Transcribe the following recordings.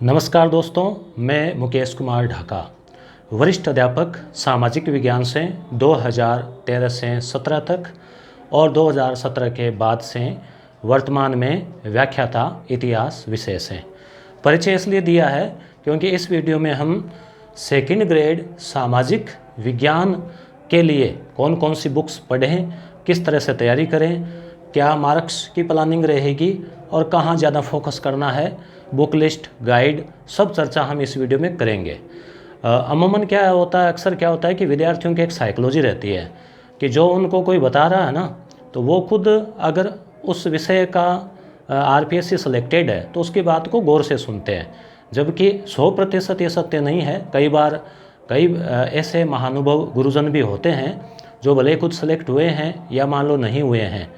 नमस्कार दोस्तों, मैं मुकेश कुमार ढाका, वरिष्ठ अध्यापक सामाजिक विज्ञान से 2013 से 17 तक और 2017 के बाद से वर्तमान में व्याख्याता इतिहास विषय से। परिचय इसलिए दिया है क्योंकि इस वीडियो में हम सेकंड ग्रेड सामाजिक विज्ञान के लिए कौन कौन सी बुक्स पढ़ें, किस तरह से तैयारी करें, क्या मार्क्स की प्लानिंग रहेगी और कहाँ ज़्यादा फोकस करना है, बुक लिस्ट, गाइड, सब चर्चा हम इस वीडियो में करेंगे। अमूमन क्या होता है, अक्सर क्या होता है कि विद्यार्थियों की एक साइकोलॉजी रहती है कि जो उनको कोई बता रहा है ना, तो वो खुद अगर उस विषय का आरपीएससी सिलेक्टेड है तो उसकी बात को गौर से सुनते हैं, जबकि 100% ये सत्य नहीं है। कई बार कई ऐसे महानुभव गुरुजन भी होते हैं जो भले खुद सेलेक्ट हुए हैं या मान लो नहीं हुए हैं,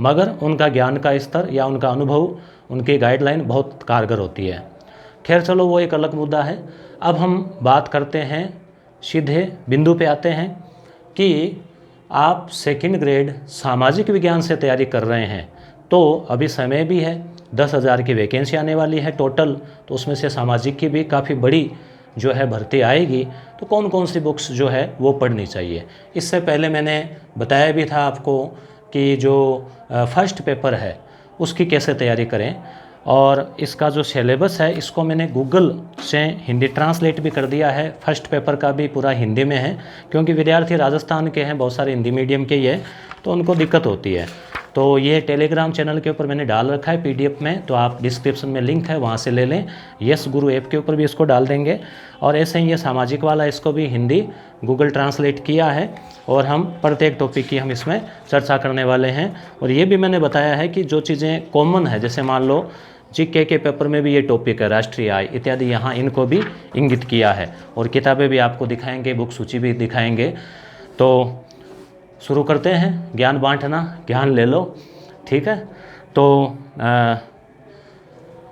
मगर उनका ज्ञान का स्तर या उनका अनुभव, उनकी गाइडलाइन बहुत कारगर होती है। खैर चलो, वो एक अलग मुद्दा है। अब हम बात करते हैं, सीधे बिंदु पे आते हैं कि आप सेकंड ग्रेड सामाजिक विज्ञान से तैयारी कर रहे हैं तो अभी समय भी है। 10,000 की वैकेंसी आने वाली है टोटल, तो उसमें से सामाजिक की भी काफ़ी बड़ी जो है भर्ती आएगी। तो कौन कौन सी बुक्स जो है वो पढ़नी चाहिए। इससे पहले मैंने बताया भी था आपको कि जो फर्स्ट पेपर है उसकी कैसे तैयारी करें, और इसका जो सिलेबस है इसको मैंने गूगल से हिंदी ट्रांसलेट भी कर दिया है। फर्स्ट पेपर का भी पूरा हिंदी में है, क्योंकि विद्यार्थी राजस्थान के हैं, बहुत सारे हिंदी मीडियम के ही है, तो उनको दिक्कत होती है। तो ये टेलीग्राम चैनल के ऊपर मैंने डाल रखा है पीडीएफ में, तो आप डिस्क्रिप्शन में लिंक है वहाँ से ले लें। यस गुरु ऐप के ऊपर भी इसको डाल देंगे। और ऐसे ही ये सामाजिक वाला, इसको भी हिंदी गूगल ट्रांसलेट किया है और हम प्रत्येक टॉपिक की हम इसमें चर्चा करने वाले हैं। और ये भी मैंने बताया है कि जो चीज़ें कॉमन है, जैसे मान लो जीके के पेपर में भी ये टॉपिक है, राष्ट्रीय आय इत्यादि, यहाँ इनको भी इंगित किया है। और किताबें भी आपको दिखाएंगे, बुक सूची भी दिखाएंगे। तो शुरू करते हैं, ज्ञान बांटना, ज्ञान ले लो, ठीक है। तो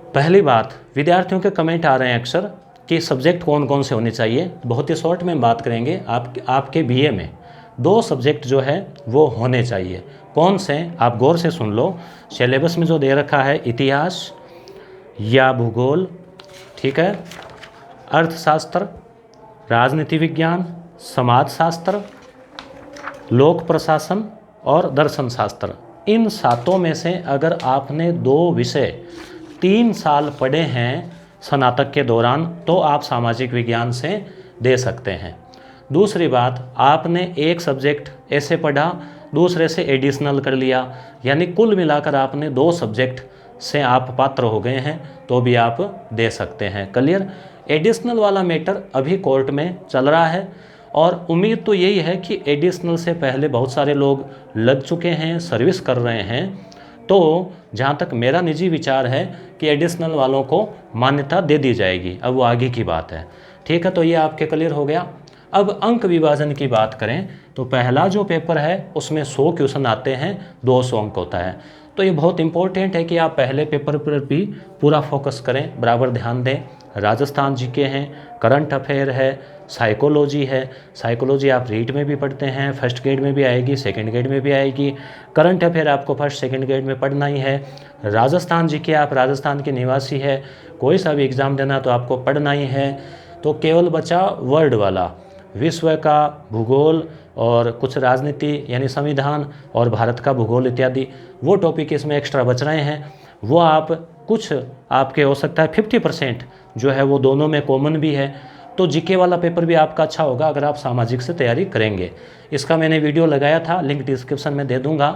पहली बात, विद्यार्थियों के कमेंट आ रहे हैं अक्सर कि सब्जेक्ट कौन कौन से होने चाहिए। बहुत ही शॉर्ट में बात करेंगे। आपके बीए में 2 सब्जेक्ट जो है वो होने चाहिए। कौन से, आप गौर से सुन लो। सिलेबस में जो दे रखा है, इतिहास या भूगोल, ठीक है, अर्थशास्त्र, राजनीति विज्ञान, समाजशास्त्र, लोक प्रशासन और दर्शन शास्त्र। इन 7 में से अगर आपने 2 विषय 3 साल पढ़े हैं स्नातक के दौरान, तो आप सामाजिक विज्ञान से दे सकते हैं। दूसरी बात, आपने एक सब्जेक्ट ऐसे पढ़ा, दूसरे से एडिशनल कर लिया, यानी कुल मिलाकर आपने 2 सब्जेक्ट से आप पात्र हो गए हैं, तो भी आप दे सकते हैं। क्लियर। एडिशनल वाला मैटर अभी कोर्ट में चल रहा है, और उम्मीद तो यही है कि एडिशनल से पहले बहुत सारे लोग लग चुके हैं, सर्विस कर रहे हैं। तो जहाँ तक मेरा निजी विचार है कि एडिशनल वालों को मान्यता दे दी जाएगी। अब वो आगे की बात है, ठीक है। तो ये आपके क्लियर हो गया। अब अंक विभाजन की बात करें तो पहला जो पेपर है उसमें 100 क्वेश्चन आते हैं, 200 अंक होता है। तो ये बहुत इंपॉर्टेंट है कि आप पहले पेपर पर भी पूरा फोकस करें, बराबर ध्यान दें। राजस्थान जीके हैं, करंट अफेयर है, साइकोलॉजी है। साइकोलॉजी आप रीट में भी पढ़ते हैं, फर्स्ट ग्रेड में भी आएगी, सेकंड ग्रेड में भी आएगी। करंट अफेयर आपको फर्स्ट सेकंड ग्रेड में पढ़ना ही है। राजस्थान जीके, आप राजस्थान के निवासी है, कोई सा भी एग्ज़ाम देना तो आपको पढ़ना ही है। तो केवल बचा वर्ल्ड वाला, विश्व का भूगोल और कुछ राजनीति यानी संविधान और भारत का भूगोल इत्यादि, वो टॉपिक इसमें एक्स्ट्रा बच रहे हैं। वो आप कुछ आपके हो सकता है 50% जो है वो दोनों में कॉमन भी है। तो जीके वाला पेपर भी आपका अच्छा होगा अगर आप सामाजिक से तैयारी करेंगे। इसका मैंने वीडियो लगाया था, लिंक डिस्क्रिप्शन में दे दूंगा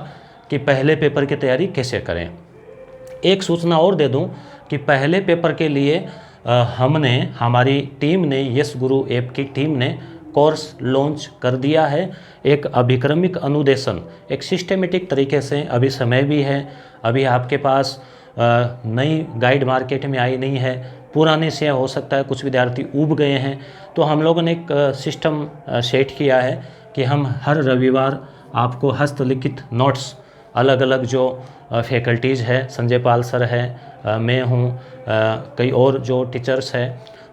कि पहले पेपर की तैयारी कैसे करें। एक सूचना और दे दूं कि पहले पेपर के लिए हमारी टीम ने, यस गुरु ऐप की टीम ने कोर्स लॉन्च कर दिया है। एक अभिक्रमिक अनुदेशन, एक सिस्टमेटिक तरीके से। अभी समय भी है, अभी आपके पास नई गाइड मार्केट में आई नहीं है, पुराने से हो सकता है कुछ विद्यार्थी ऊब गए हैं। तो हम लोगों ने एक सिस्टम सेट किया है कि हम हर रविवार आपको हस्तलिखित नोट्स, अलग अलग जो फैकल्टीज़ है, संजय पाल सर है, मैं हूँ, कई और जो टीचर्स हैं,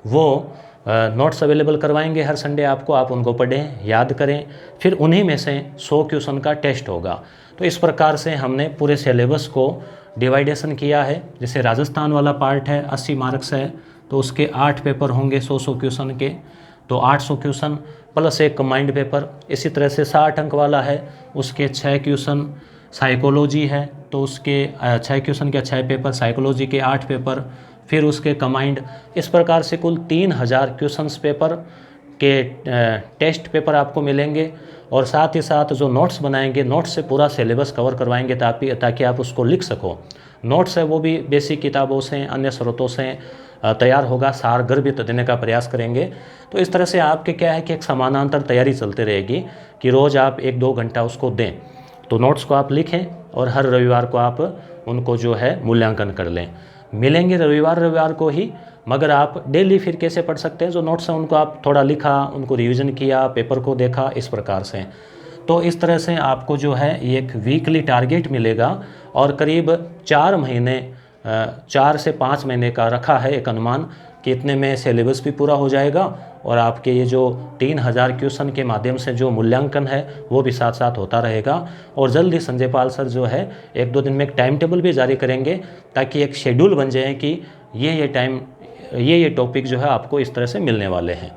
वो नोट्स अवेलेबल करवाएंगे हर संडे आपको। आप उनको पढ़ें, याद करें, फिर उन्हीं में से 100 क्वेश्चन का टेस्ट होगा। तो इस प्रकार से हमने पूरे सिलेबस को डिवाइडेशन किया है। जैसे राजस्थान वाला पार्ट है, 80 मार्क्स है, तो उसके 8 पेपर होंगे 100 क्वेश्चन के, तो 800 क्वेश्चन प्लस एक कंबाइंड पेपर। इसी तरह से 60 अंक वाला है, उसके 6 क्वेश्चन। साइकोलॉजी है तो उसके 6 क्वेश्चन के 6 पेपर, साइकोलॉजी के 8 पेपर, फिर उसके कंबाइंड। इस प्रकार से कुल 3000 क्वेश्चंस पेपर के टेस्ट पेपर आपको मिलेंगे। और साथ ही साथ जो नोट्स बनाएंगे, नोट्स से पूरा सिलेबस कवर करवाएंगे ताकि आप उसको लिख सको। नोट्स है वो भी बेसिक किताबों से, अन्य स्रोतों से तैयार होगा, सार गर्भित देने का प्रयास करेंगे। तो इस तरह से आपके क्या है कि एक समानांतर तैयारी चलती रहेगी कि रोज़ आप 1-2 घंटा उसको दें। तो नोट्स को आप लिखें और हर रविवार को आप उनको जो है मूल्यांकन कर लें। मिलेंगे रविवार को ही, मगर आप डेली फिर कैसे पढ़ सकते हैं? जो नोट्स हैं उनको आप थोड़ा लिखा, उनको रिवीजन किया, पेपर को देखा, इस प्रकार से। तो इस तरह से आपको जो है एक वीकली टारगेट मिलेगा और करीब 4 से 5 महीने का रखा है एक अनुमान कि इतने में सिलेबस भी पूरा हो जाएगा और आपके ये जो 3000 क्वेश्चन के माध्यम से जो मूल्यांकन है वो भी साथ साथ होता रहेगा। और जल्द ही संजय पाल सर जो है 1-2 दिन में एक टाइम टेबल भी जारी करेंगे ताकि एक शेड्यूल बन जाए कि ये टॉपिक जो है आपको इस तरह से मिलने वाले हैं।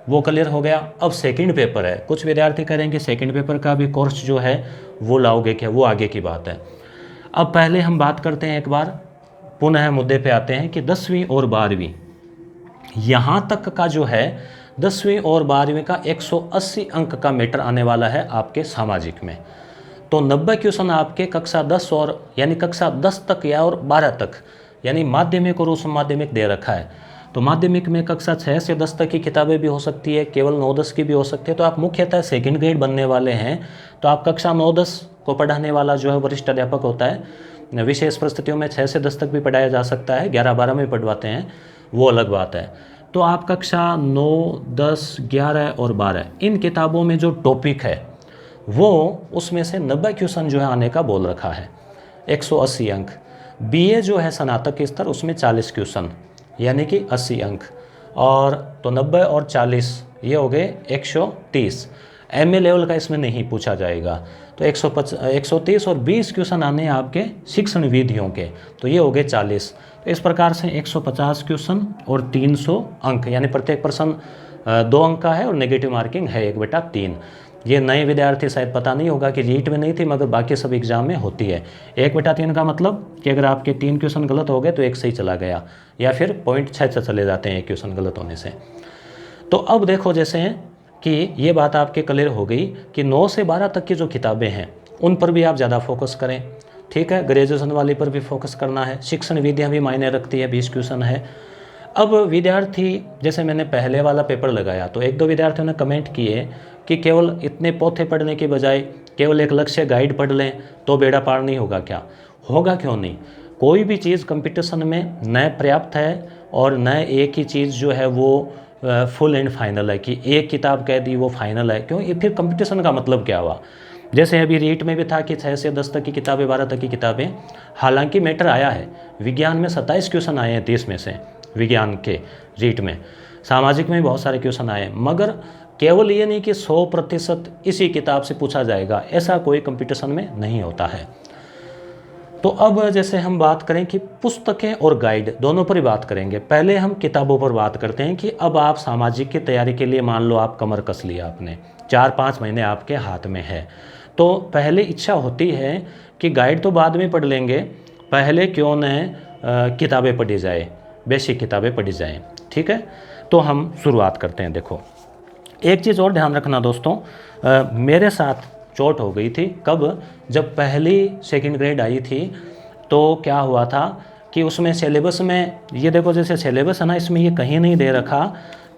वो क्लियर हो गया। अब सेकंड पेपर है। कुछ विद्यार्थी करेंगे सेकंड पेपर का भी कोर्स जो है वो लाओगे क्या, वो आगे की बात है। अब पहले हम बात करते हैं, एक बार पुनः मुद्दे पे आते हैं कि 10वीं और 12वीं, यहाँ तक का जो है 10वीं और 12वीं का 180 अंक का मैटर आने वाला है आपके सामाजिक में। तो 90 क्वेश्चन आपके कक्षा 10 और यानी कक्षा 10 तक या और 12 तक यानी माध्यमिक और उच्च माध्यमिक दे रखा है। तो माध्यमिक में कक्षा 6 से 10 तक की किताबें भी हो सकती है, केवल 9-10 की भी हो सकती है। तो आप मुख्यतः सेकंड ग्रेड बनने वाले हैं तो आप कक्षा 9-10 को पढ़ाने वाला जो है वरिष्ठ अध्यापक होता है। विशेष परिस्थितियों में 6 से 10 तक भी पढ़ाया जा सकता है, 11-12 में पढ़वाते हैं, वो अलग बात है। तो आप कक्षा 9, 10, 11 और 12 इन किताबों में जो टॉपिक है वो उसमें से 90 क्वेश्चन जो है आने का बोल रखा है, 180 अंक। बीए जो है स्नातक के स्तर, उसमें 40 क्वेश्चन यानी कि 80 अंक, और तो 90 और 40 ये हो गए 130। एमए लेवल का इसमें नहीं पूछा जाएगा, तो 130 और 20 क्वेश्चन आने आपके शिक्षण विधियों के, तो ये हो गए 40। तो इस प्रकार से 150 क्वेश्चन और 300 अंक, यानी प्रत्येक प्रश्न 2 अंक का है और नेगेटिव मार्किंग है 1/3। ये नए विद्यार्थी शायद पता नहीं होगा कि रीट में नहीं थी मगर बाकी सब एग्जाम में होती है। 1/3 का मतलब कि अगर आपके 3 क्वेश्चन गलत हो गए तो 1 सही चला गया, या फिर 0.6 चले जाते हैं 1 क्वेश्चन गलत होने से। तो अब देखो जैसे कि ये बात आपके क्लियर हो गई कि 9 से 12 तक की जो किताबें हैं उन पर भी आप ज़्यादा फोकस करें, ठीक है। ग्रेजुएशन वाली पर भी फोकस करना है। शिक्षण विधियाँ भी मायने रखती है, 20 क्वेश्चन है। अब विद्यार्थी, जैसे मैंने पहले वाला पेपर लगाया तो 1-2 विद्यार्थियों ने कमेंट किए कि केवल इतने पोथे पढ़ने के बजाय केवल एक लक्ष्य गाइड पढ़ लें तो बेड़ा पार नहीं होगा क्या? होगा, क्यों नहीं। कोई भी चीज़ कंपटीशन में न पर्याप्त है और न एक ही चीज़ जो है वो फुल एंड फाइनल है कि एक किताब कह दी वो फाइनल है। क्यों? ये फिर कंपटीशन का मतलब क्या हुआ? जैसे अभी रीट में भी था कि 6 से 10 तक की किताबें, 12 तक की किताबें, हालांकि मैटर आया है। विज्ञान में 27 क्वेश्चन आए हैं 30 में से, विज्ञान के रीट में। सामाजिक में भी बहुत सारे क्वेश्चन आए, मगर केवल ये नहीं कि 100% इसी किताब से पूछा जाएगा, ऐसा कोई कंपटीशन में नहीं होता है। तो अब जैसे हम बात करें कि पुस्तकें और गाइड दोनों पर ही बात करेंगे। पहले हम किताबों पर बात करते हैं कि अब आप सामाजिक की तैयारी के लिए मान लो आप कमर कस लिया आपने, 4-5 महीने आपके हाथ में है, तो पहले इच्छा होती है कि गाइड तो बाद में पढ़ लेंगे, पहले क्यों न किताबें पढ़ी जाए, बेसिक किताबें पढ़ी जाएँ, ठीक है। तो हम शुरुआत करते हैं। देखो, एक चीज़ और ध्यान रखना दोस्तों, मेरे साथ चोट हो गई थी कब, जब पहली सेकंड ग्रेड आई थी तो क्या हुआ था कि उसमें सिलेबस में ये देखो, जैसे सिलेबस है ना, इसमें ये कहीं नहीं दे रखा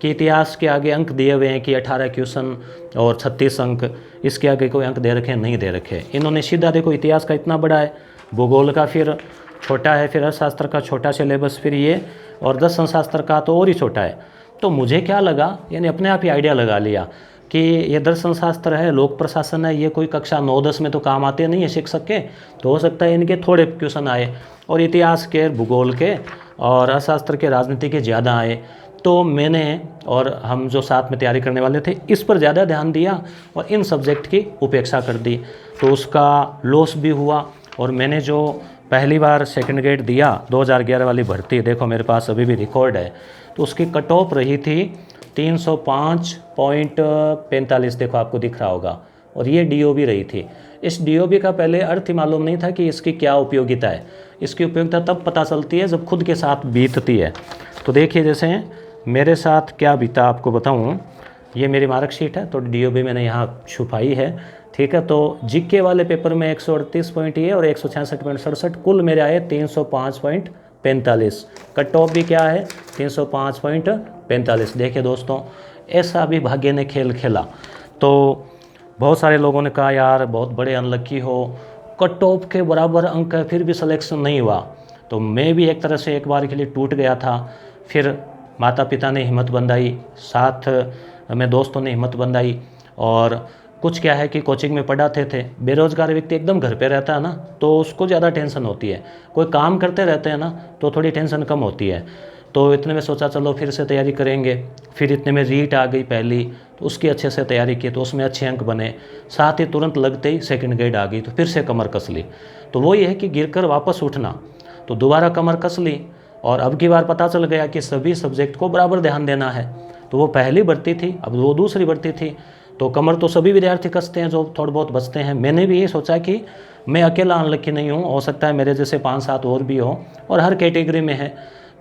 कि इतिहास के आगे अंक दिए हुए हैं कि 18 क्वेश्चन और 36 अंक, इसके आगे कोई अंक दे रखे हैं, नहीं दे रखे। इन्होंने सीधा देखो, इतिहास का इतना बड़ा है, भूगोल का फिर छोटा है, फिर अर्थशास्त्र का छोटा सिलेबस, फिर ये, और दर्शन शास्त्र का तो और ही छोटा है। तो मुझे क्या लगा, यानी अपने आप ही आइडिया लगा लिया कि ये दर्शन शास्त्र है, लोक प्रशासन है, ये कोई कक्षा 9-10 में तो काम आते नहीं है शिक्षक के, तो हो सकता है इनके थोड़े क्वेश्चन आए, और इतिहास के, भूगोल के और अर्थशास्त्र के, राजनीति के ज़्यादा आए। तो मैंने और हम जो साथ में तैयारी करने वाले थे इस पर ज़्यादा ध्यान दिया और इन सब्जेक्ट की उपेक्षा कर दी, तो उसका लॉस भी हुआ। और मैंने जो पहली बार सेकंड ग्रेड दिया 2011 वाली भर्ती, देखो मेरे पास अभी भी रिकॉर्ड है, तो उसकी कट ऑफ रही थी 305.45, देखो आपको दिख रहा होगा, और ये डीओबी रही थी। इस डीओबी का पहले अर्थ ही मालूम नहीं था कि इसकी क्या उपयोगिता है। इसकी उपयोगिता तब पता चलती है जब खुद के साथ बीतती है। तो देखिए जैसे मेरे साथ क्या बीता आपको बताऊं, ये मेरी मार्कशीट है, तो डीओबी मैंने यहाँ छुपाई है, ठीक है। तो जीके वाले पेपर में 138 पॉइंट ये और 166.67, कुल मेरे आए 305.45। कट ऑफ भी क्या है 305.45। देखिए दोस्तों, ऐसा भी भाग्य ने खेल खेला। तो बहुत सारे लोगों ने कहा यार बहुत बड़े अनलक्की हो, कट ऑफ के बराबर अंक है फिर भी सिलेक्शन नहीं हुआ। तो मैं भी एक तरह से एक बार के लिए टूट गया था। फिर माता पिता ने हिम्मत बंधाई, साथ में दोस्तों ने हिम्मत बंधाई, और कुछ क्या है कि कोचिंग में पढ़ाते थे। बेरोजगार व्यक्ति एकदम घर पे रहता है ना, तो उसको ज़्यादा टेंशन होती है। कोई काम करते रहते हैं ना, तो थोड़ी टेंशन कम होती है। तो इतने में सोचा चलो फिर से तैयारी करेंगे। फिर इतने में रीट आ गई पहली, तो उसकी अच्छे से तैयारी की, तो उसमें अच्छे अंक बने। साथ ही तुरंत लगते ही सेकंड ग्रेड आ गई, तो फिर से कमर कस ली। तो वो ये है कि गिरकर वापस उठना, तो दोबारा कमर कस ली। और अब की बार पता चल गया कि सभी सब्जेक्ट को बराबर ध्यान देना है। तो वो पहली भर्ती थी, अब वो दूसरी भर्ती थी। तो कमर तो सभी विद्यार्थी कसते हैं जो थोड़े बहुत बचते हैं। मैंने भी ये सोचा कि मैं अकेला अनलक्की नहीं हूँ, हो सकता है मेरे जैसे 5-7 और भी हो, और हर कैटेगरी में है।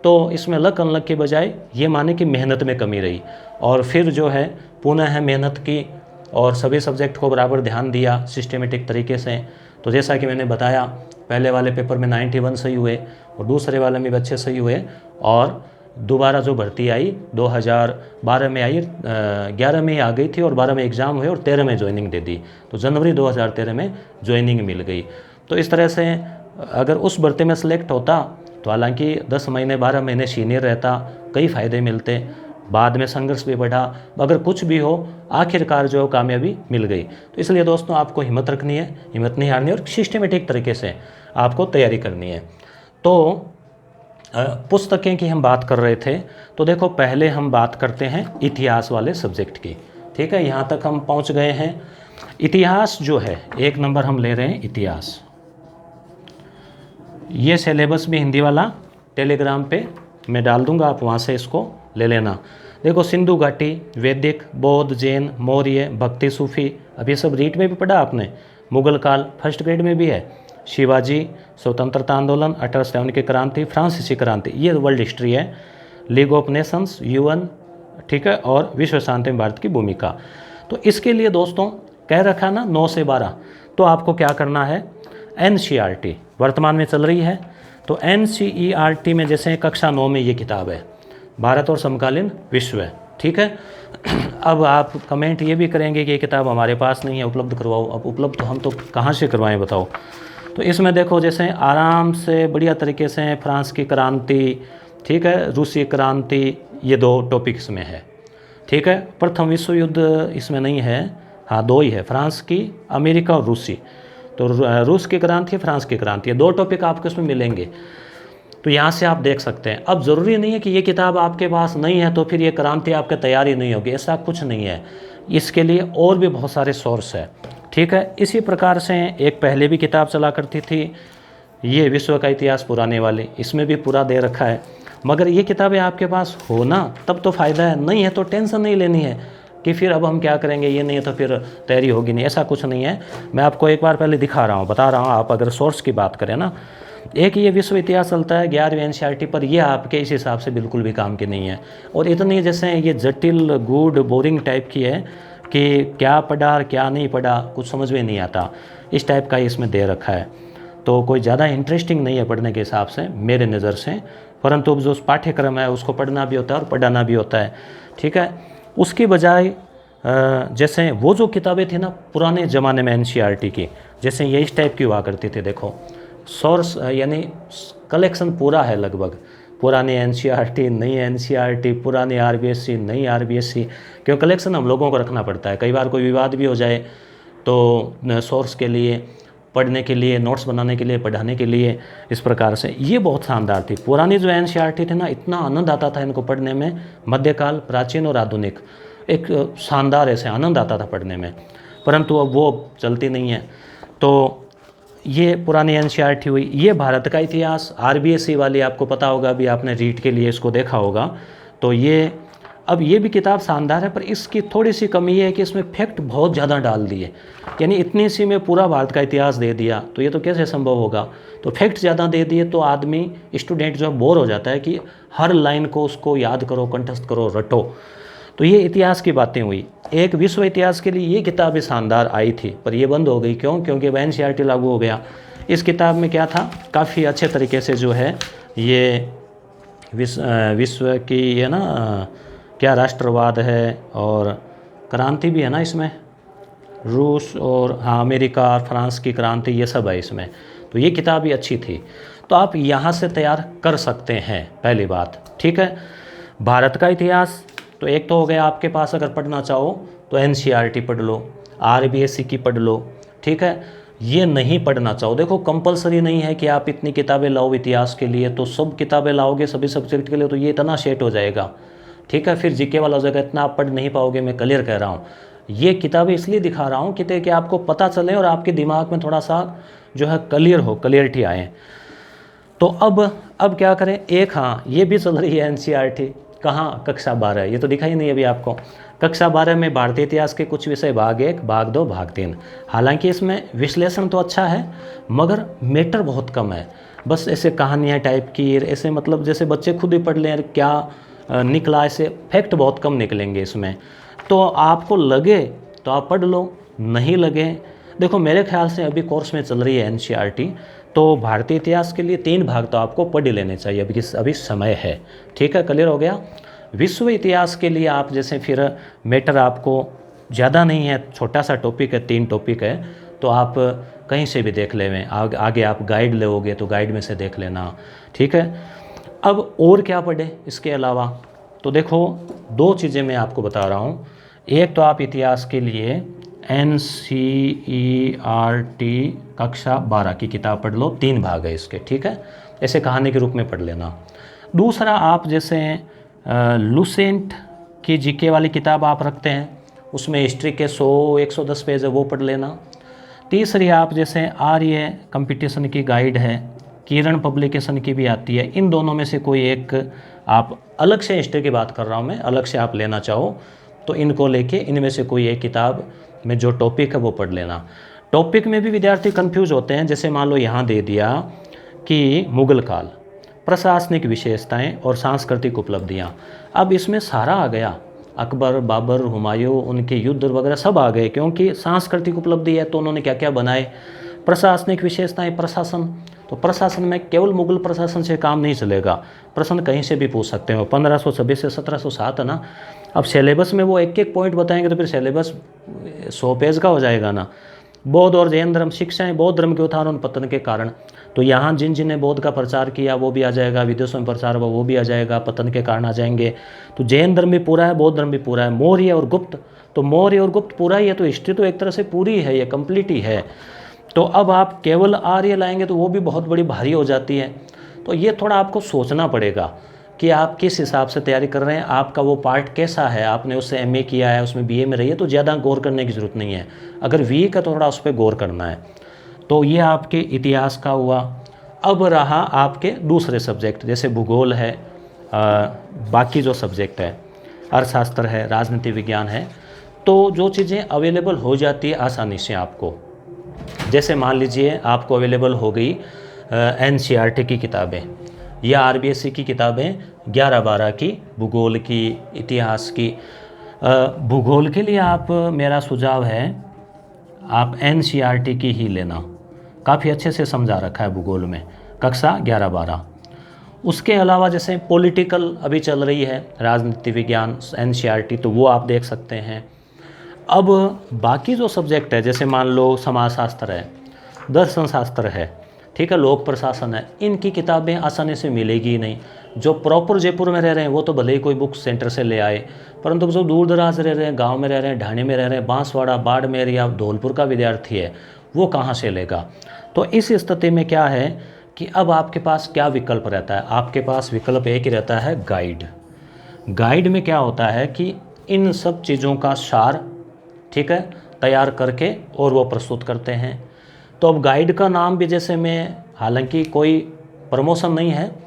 तो इसमें लक अनलक के बजाय ये माने कि मेहनत में कमी रही, और फिर जो है पुनः मेहनत की और सभी सब्जेक्ट को बराबर ध्यान दिया सिस्टमेटिक तरीके से। तो जैसा कि मैंने बताया, पहले वाले पेपर में 91 सही हुए, और दूसरे वाले में भी अच्छे सही हुए। और दोबारा जो भर्ती आई 2012 में आई, 11 में आ गई थी, और 12 में एग्ज़ाम हुए, और 13 में ज्वाइनिंग दे दी। तो जनवरी 2013 में ज्वाइनिंग मिल गई। तो इस तरह से अगर उस भर्ती में सेलेक्ट होता, तो हालांकि 10 महीने 12 महीने सीनियर रहता, कई फ़ायदे मिलते, बाद में संघर्ष भी बढ़ा, अगर कुछ भी हो आखिरकार जो कामयाबी मिल गई। तो इसलिए दोस्तों आपको हिम्मत रखनी है, हिम्मत नहीं हारनी, और सिस्टमेटिक तरीके से आपको तैयारी करनी है। तो पुस्तकें की हम बात कर रहे थे, तो देखो पहले हम बात करते हैं इतिहास वाले सब्जेक्ट की, ठीक है। यहाँ तक हम पहुँच गए हैं। इतिहास जो है 1 नंबर हम ले रहे हैं इतिहास। ये सिलेबस भी हिंदी वाला टेलीग्राम पे मैं डाल दूंगा, आप वहाँ से इसको ले लेना। देखो सिंधु घाटी, वैदिक, बौद्ध, जैन, मौर्य, भक्ति, सूफी, अब ये सब रीट में भी पढ़ा आपने। मुगल काल फर्स्ट ग्रेड में भी है। शिवाजी, स्वतंत्रता आंदोलन, 1857 की क्रांति, फ्रांसीसी क्रांति, ये वर्ल्ड हिस्ट्री है। लीग ऑफ नेशंस, यूएन, ठीक है, और विश्व शांति में भारत की भूमिका। तो इसके लिए दोस्तों कह रखा ना 9 से 12, तो आपको क्या करना है, एनसीईआरटी वर्तमान में चल रही है, तो एनसीईआरटी में जैसे कक्षा 9 में ये किताब है, भारत और समकालीन विश्व है, ठीक है। अब आप कमेंट ये भी करेंगे कि ये किताब हमारे पास नहीं है, उपलब्ध करवाओ। अब उपलब्ध तो हम तो कहाँ से करवाएं बताओ। तो इसमें देखो जैसे आराम से बढ़िया तरीके से फ्रांस की क्रांति, ठीक है, रूसी क्रांति, ये 2 टॉपिक्स में है, ठीक है। प्रथम विश्व युद्ध इसमें नहीं है, हाँ 2 ही है, फ्रांस की, अमेरिका और रूसी। तो रूस की क्रांति, फ्रांस की क्रांति, 2 टॉपिक आपको इसमें मिलेंगे। तो यहाँ से आप देख सकते हैं। अब ज़रूरी नहीं है कि ये किताब आपके पास नहीं है तो फिर ये क्रांति आपके तैयारी नहीं होगी, ऐसा कुछ नहीं है। इसके लिए और भी बहुत सारे सोर्स है, ठीक है। इसी प्रकार से एक पहले भी किताब चला करती थी, ये विश्व का इतिहास पुराने वाली, इसमें भी पूरा दे रखा है। मगर ये किताबें आपके पास हो ना तब तो फ़ायदा है, नहीं है तो टेंशन नहीं लेनी है कि फिर अब हम क्या करेंगे, ये नहीं है तो फिर तैयारी होगी नहीं, ऐसा कुछ नहीं है। मैं आपको एक बार पहले दिखा रहा हूँ, बता रहा हूँ। आप अगर सोर्स की बात करें ना, एक ये विश्व इतिहास चलता है 11वीं एनसीईआरटी पर, ये आपके इस हिसाब से बिल्कुल भी काम की नहीं है। और इतनी जैसे ये जटिल, गूढ़, बोरिंग टाइप की है कि क्या पढ़ा और क्या नहीं पढ़ा कुछ समझ में नहीं आता, इस टाइप का इसमें दे रखा है। तो कोई ज़्यादा इंटरेस्टिंग नहीं है पढ़ने के हिसाब से मेरे नज़र से, परंतु जो पाठ्यक्रम है उसको पढ़ना भी होता है और पढ़ाना भी होता है, ठीक है। उसकी बजाय जैसे वो जो किताबें थी ना पुराने ज़माने में एनसीईआरटी की, जैसे ये इस टाइप की हुआ करती थी, देखो सोर्स यानी कलेक्शन पूरा है लगभग, पुरानी एनसीईआरटी, नई एनसीईआरटी, पुरानी आरबीएससी, नई आरबीएससी, क्यों कलेक्शन हम लोगों को रखना पड़ता है। कई बार कोई विवाद भी हो जाए तो सोर्स के लिए, पढ़ने के लिए, नोट्स बनाने के लिए, पढ़ाने के लिए, इस प्रकार से ये बहुत शानदार थी। पुरानी जो एनसीईआरटी थी ना, इतना आनंद आता था इनको पढ़ने में, मध्यकाल, प्राचीन और आधुनिक, एक शानदार ऐसे आनंद आता था पढ़ने में, परंतु अब वो चलती नहीं है। तो ये पुरानी एनसीईआरटी हुई। ये भारत का इतिहास आरबीएसई वाली, आपको पता होगा, अभी आपने रीड के लिए इसको देखा होगा। तो ये अब ये भी किताब शानदार है, पर इसकी थोड़ी सी कमी है कि इसमें फैक्ट बहुत ज़्यादा डाल दिए, यानी इतनी सी में पूरा भारत का इतिहास दे दिया, तो ये तो कैसे संभव होगा। तो फैक्ट ज़्यादा दे दिए तो आदमी, स्टूडेंट जो है बोर हो जाता है कि हर लाइन को उसको याद करो, कंठस्थ करो, रटो। तो ये इतिहास की बातें हुई। एक विश्व इतिहास के लिए ये किताब शानदार आई थी, पर ये बंद हो गई। क्यों? क्योंकि अब एनसीईआरटी लागू हो गया। इस किताब में क्या था, काफ़ी अच्छे तरीके से जो है ये विश्व की ये ना क्या राष्ट्रवाद है, और क्रांति भी है ना इसमें, रूस और हाँ अमेरिका और फ्रांस की क्रांति, ये सब है इसमें। तो ये किताब भी अच्छी थी, तो आप यहाँ से तैयार कर सकते हैं, पहली बात। ठीक है, भारत का इतिहास तो एक तो हो गया आपके पास। अगर पढ़ना चाहो तो एनसीईआरटी पढ़ लो, आरबीएसई की पढ़ लो। ठीक है, ये नहीं पढ़ना चाहो, देखो कंपलसरी नहीं है कि आप इतनी किताबें लाओ इतिहास के लिए, तो सब किताबें लाओगे सभी सब्जेक्ट के लिए तो ये इतना सेट हो जाएगा। ठीक है, फिर जीके वाला हो जाएगा, इतना आप पढ़ नहीं पाओगे, मैं क्लियर कह रहा हूँ। ये किताबें इसलिए दिखा रहा हूँ कि आपको पता चले और आपके दिमाग में थोड़ा सा जो है क्लियर हो, क्लियरिटी आए। तो अब क्या करें, एक हाँ ये भी चल रही है एनसीईआरटी, कहाँ, कक्षा 12, ये तो दिखा ही नहीं अभी आपको। कक्षा 12 में भारतीय इतिहास के कुछ विषय भाग 1, भाग 2, भाग 3। हालांकि इसमें विश्लेषण तो अच्छा है मगर मैटर बहुत कम है, बस ऐसे कहानियाँ टाइप की, ऐसे मतलब जैसे बच्चे खुद ही पढ़ लें क्या निकला, ऐसे फैक्ट बहुत कम निकलेंगे इसमें। तो आपको लगे तो आप पढ़ लो, नहीं लगे, देखो मेरे ख्याल से अभी कोर्स में चल रही है एनसीईआरटी, तो भारतीय इतिहास के लिए 3 भाग तो आपको पढ़ लेने चाहिए, अभी समय है। ठीक है, क्लियर हो गया। विश्व इतिहास के लिए आप जैसे फिर मैटर आपको ज़्यादा नहीं है, छोटा सा टॉपिक है, 3 टॉपिक है, तो आप कहीं से भी देख लें। आगे आप गाइड लोगे तो गाइड में से देख लेना। ठीक है, अब और क्या पढ़े इसके अलावा, तो देखो 2 चीज़ें मैं आपको बता रहा हूँ। एक तो आप इतिहास के लिए एनसीईआरटी कक्षा 12 की किताब पढ़ लो, 3 भाग है इसके। ठीक है, ऐसे कहानी के रूप में पढ़ लेना। दूसरा, आप जैसे लुसेंट की जीके वाली किताब आप रखते हैं, उसमें हिस्ट्री के 100-110 पेज है, वो पढ़ लेना। तीसरी, आप जैसे आर्य कंपटीशन की गाइड है, किरण पब्लिकेशन की भी आती है, इन दोनों में से कोई एक आप, अलग से हिस्ट्री की बात कर रहा हूँ मैं, अलग से आप लेना चाहो तो इनको लेके इनमें से कोई एक किताब में जो टॉपिक है वो पढ़ लेना। टॉपिक में भी विद्यार्थी कंफ्यूज होते हैं, जैसे मान लो यहाँ दे दिया कि मुगल काल, प्रशासनिक विशेषताएं और सांस्कृतिक उपलब्धियाँ। अब इसमें सारा आ गया, अकबर, बाबर, हुमायूं, उनके युद्ध वगैरह सब आ गए, क्योंकि सांस्कृतिक उपलब्धि है तो उन्होंने क्या क्या बनाए। प्रशासनिक विशेषताएं, प्रशासन, तो प्रशासन में केवल मुगल प्रशासन से काम नहीं चलेगा, प्रश्न कहीं से भी पूछ सकते हो। 1526 से 1707 है ना। अब सिलेबस में वो एक एक पॉइंट बताएंगे तो फिर सिलेबस 100 पेज का हो जाएगा ना। बौद्ध और जैन धर्म शिक्षाएं, बौद्ध धर्म के उत्थान और पतन के कारण, तो यहाँ जिन्हें बौद्ध का प्रचार किया वो भी आ जाएगा, विदेशों में प्रचार हुआ वो भी आ जाएगा, पतन के कारण आ जाएंगे। तो जैन धर्म भी पूरा है, बौद्ध धर्म भी पूरा है। मौर्य और गुप्त, तो मौर्य और गुप्त पूरा ही है, तो हिस्ट्री तो एक तरह से पूरी है, ये कंप्लीट ही है। तो अब आप केवल आर्य लाएंगे तो वो भी बहुत बड़ी भारी हो जाती है। तो ये थोड़ा आपको सोचना पड़ेगा कि आप किस हिसाब से तैयारी कर रहे हैं, आपका वो पार्ट कैसा है। आपने उससे एमए किया है, उसमें बीए में रही है, तो ज़्यादा गौर करने की ज़रूरत नहीं है। अगर वीक है तो थोड़ा उस पर गौर करना है। तो ये आपके इतिहास का हुआ। अब रहा आपके दूसरे सब्जेक्ट, जैसे भूगोल है, बाकी जो सब्जेक्ट है, अर्थशास्त्र है, राजनीति विज्ञान है, तो जो चीज़ें अवेलेबल हो जाती है आसानी से आपको, जैसे मान लीजिए आपको अवेलेबल हो गई एनसीईआरटी की किताबें या आरबीएसई की किताबें 11-12 की, भूगोल की, इतिहास की। भूगोल के लिए आप, मेरा सुझाव है आप एनसीईआरटी की ही लेना, काफ़ी अच्छे से समझा रखा है भूगोल में, कक्षा 11-12। उसके अलावा जैसे पॉलिटिकल अभी चल रही है, राजनीति विज्ञान एनसीईआरटी, तो वो आप देख सकते हैं। अब बाकी जो सब्जेक्ट है, जैसे मान लो समाजशास्त्र है, दर्शन शास्त्र है, ठीक है, लोक प्रशासन है, इनकी किताबें आसानी से मिलेगी ही नहीं। जो प्रॉपर जयपुर में रह रहे हैं वो तो भले ही कोई बुक सेंटर से ले आए, परंतु जो दूर दराज रह रहे हैं, गांव में रह रहे हैं, ढाणे में रह रहे हैं, बांसवाड़ा, बाड़मेर या धौलपुर का विद्यार्थी है, वो कहाँ से लेगा। तो इस स्थिति में क्या है कि अब आपके पास क्या विकल्प रहता है, आपके पास विकल्प एक ही रहता है, गाइड। गाइड में क्या होता है कि इन सब चीज़ों का सार, ठीक है, तैयार करके और वो प्रस्तुत करते हैं। तो अब गाइड का नाम भी जैसे मैं, हालांकि कोई प्रमोशन नहीं है,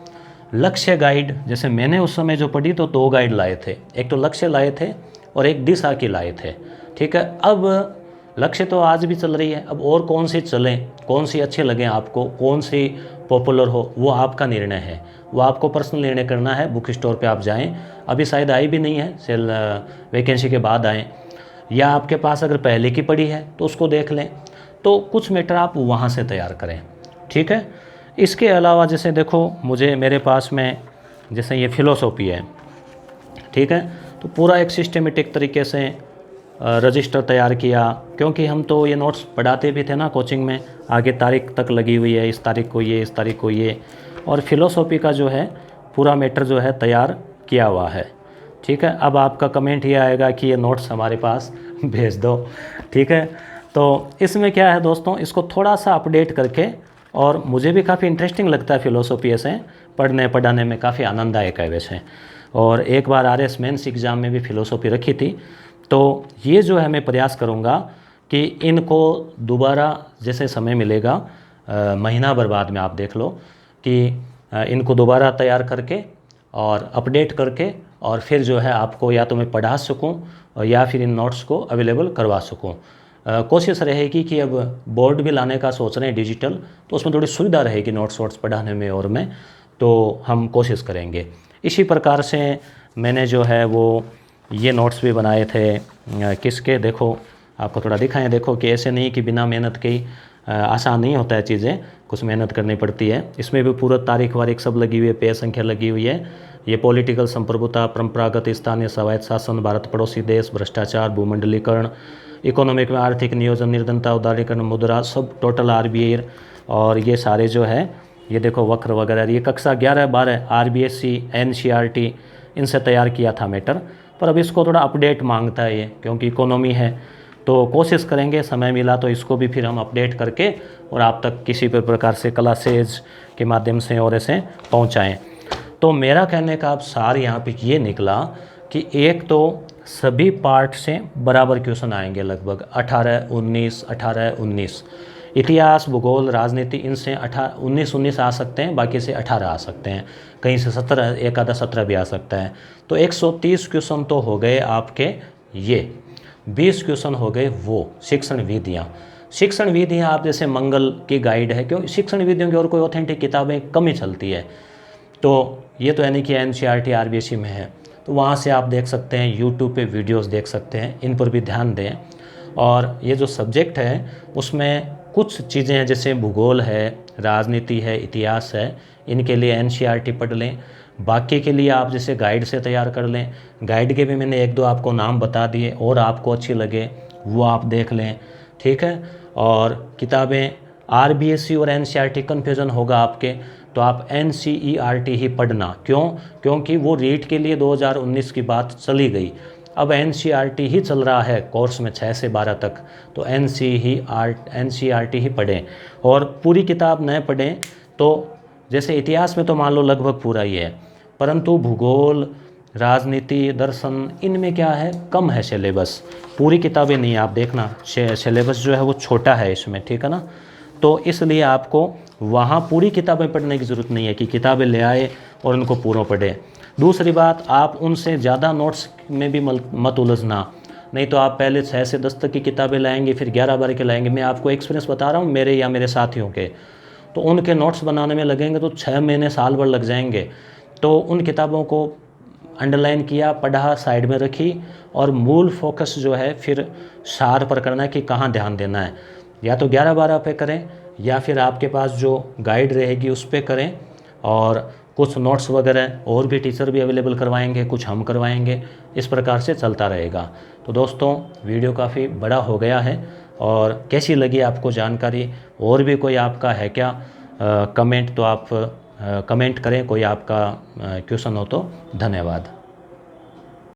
लक्ष्य गाइड, जैसे मैंने उस समय जो पढ़ी तो 2 गाइड लाए थे, एक तो लक्ष्य लाए थे और एक दिशा की लाए थे। ठीक है, अब लक्ष्य तो आज भी चल रही है, अब और कौन सी चलें, कौन सी अच्छी लगे आपको, कौन सी पॉपुलर हो, वो आपका निर्णय है, वो आपको पर्सनल निर्णय करना है। बुक स्टोर पे आप जाएं, अभी शायद आई भी नहीं है, सेल वैकेंसी के बाद आएँ, या आपके पास अगर पहले की पड़ी है तो उसको देख लें। तो कुछ मैटर आप वहाँ से तैयार करें। ठीक है, इसके अलावा जैसे देखो मेरे पास में जैसे ये फिलोसॉफी है, ठीक है, तो पूरा एक सिस्टमेटिक तरीके से रजिस्टर तैयार किया, क्योंकि हम तो ये नोट्स पढ़ाते भी थे ना कोचिंग में, आगे तारीख तक लगी हुई है, इस तारीख को ये, इस तारीख को ये, और फिलोसॉफी का जो है पूरा मैटर जो है तैयार किया हुआ है। ठीक है, अब आपका कमेंट ये आएगा कि ये नोट्स हमारे पास भेज दो। ठीक है, तो इसमें क्या है दोस्तों, इसको थोड़ा सा अपडेट करके, और मुझे भी काफ़ी इंटरेस्टिंग लगता है फिलोसॉफी, ऐसे पढ़ाने में काफ़ी आनंददायक है वैसे। और एक बार RS मेंस एग्ज़ाम में भी फ़िलोसॉफी रखी थी। तो ये जो है मैं प्रयास करूँगा कि इनको दोबारा जैसे समय मिलेगा, महीना भर बाद में आप देख लो कि इनको दोबारा तैयार करके और अपडेट करके, और फिर जो है आपको या तो मैं पढ़ा सकूं या फिर इन नोट्स को अवेलेबल करवा सकूं। कोशिश रहेगी कि अब बोर्ड भी लाने का सोच रहे हैं डिजिटल, तो उसमें थोड़ी सुविधा रहेगी नोट्स पढ़ाने में, और में तो हम कोशिश करेंगे। इसी प्रकार से मैंने जो है वो ये नोट्स भी बनाए थे, किसके, देखो आपको थोड़ा दिखाएं, देखो कि ऐसे नहीं कि बिना मेहनत के आसान नहीं होता है चीज़ें, कुछ मेहनत करनी पड़ती है। इसमें भी पूरा तारीख वारीख सब लगी हुई है, पेज संख्या लगी हुई है। ये पॉलिटिकल संप्रभुता, परंपरागत स्थानीय स्वायत्त शासन, भारत पड़ोसी देश, भ्रष्टाचार, भूमंडलीकरण, इकोनॉमिक में आर्थिक नियोजन, निर्धनता, उदारीकरण, मुद्रा, सब टोटल RBI, और ये सारे जो है ये देखो वक्र वगैरह, ये कक्षा 11-12 RBSC NCERT इनसे तैयार किया था मैटर, पर अब इसको थोड़ा अपडेट मांगता है ये, क्योंकि इकोनॉमी है। तो कोशिश करेंगे, समय मिला तो इसको भी फिर हम अपडेट करके और आप तक किसी भी प्रकार से क्लासेज के माध्यम से और ऐसे पहुँचाएँ। तो मेरा कहने का अब सार यहाँ पे ये निकला कि एक तो सभी पार्ट से बराबर क्वेश्चन आएंगे, लगभग 18-19 इतिहास, भूगोल, राजनीति, इनसे 19 आ सकते हैं, बाकी से 18 आ सकते हैं, कहीं से 17, एक आधा 17 भी आ सकता है। तो 130 क्वेश्चन तो हो गए आपके ये, 20 क्वेश्चन हो गए वो शिक्षण विधियाँ। शिक्षण विधियाँ आप जैसे मंगल की गाइड है, क्योंकि शिक्षण विधियों की और कोई ऑथेंटिक किताबें कम ही चलती है, तो ये तो यानी कि NCERT RBSC में है, तो वहाँ से आप देख सकते हैं, YouTube पे वीडियोस देख सकते हैं, इन पर भी ध्यान दें। और ये जो सब्जेक्ट है उसमें कुछ चीज़ें हैं, जैसे भूगोल है, राजनीति है, इतिहास है, इनके लिए NCERT पढ़ लें। बाकी के लिए आप जैसे गाइड से तैयार कर लें। गाइड के भी मैंने 1-2 आपको नाम बता दिए, और आपको अच्छी लगे वो आप देख लें। ठीक है, और किताबें RBSC और NCERT कन्फ्यूज़न होगा आपके, तो आप NCERT ही पढ़ना। क्यों? क्योंकि वो रीट के लिए 2019 की बात चली गई, अब NCERT ही चल रहा है कोर्स में 6 से 12 तक, तो NCERT ही पढ़ें। और पूरी किताब न पढ़ें तो जैसे इतिहास में तो मान लो लगभग पूरा ही है, परंतु भूगोल, राजनीति, दर्शन, इनमें क्या है, कम है सिलेबस, पूरी किताबें नहीं, आप देखना सिलेबस जो है वो छोटा है इसमें। ठीक है ना, तो इसलिए आपको वहाँ पूरी किताबें पढ़ने की ज़रूरत नहीं है कि किताबें ले आए और उनको पूरा पढ़े। दूसरी बात, आप उनसे ज़्यादा नोट्स में भी मत उलझना, नहीं तो आप पहले 6 से 10 तक की किताबें लाएंगे, फिर 11-12 के लाएंगे। मैं आपको एक्सपीरियंस बता रहा हूँ मेरे या मेरे साथियों के, तो उनके नोट्स बनाने में लगेंगे तो 6 महीने साल भर लग जाएंगे। तो उन किताबों को अंडरलाइन किया, पढ़ा, साइड में रखी, और मूल फोकस जो है फिर सार पर करना है कि कहाँ ध्यान देना है, या तो 11-12 पे करें, या फिर आपके पास जो गाइड रहेगी उस पर करें, और कुछ नोट्स वगैरह और भी टीचर भी अवेलेबल करवाएंगे, कुछ हम करवाएंगे, इस प्रकार से चलता रहेगा। तो दोस्तों वीडियो काफ़ी बड़ा हो गया है, और कैसी लगी आपको जानकारी, और भी कोई आपका है क्या कमेंट, तो आप कमेंट करें, कोई आपका क्वेश्चन हो तो। धन्यवाद।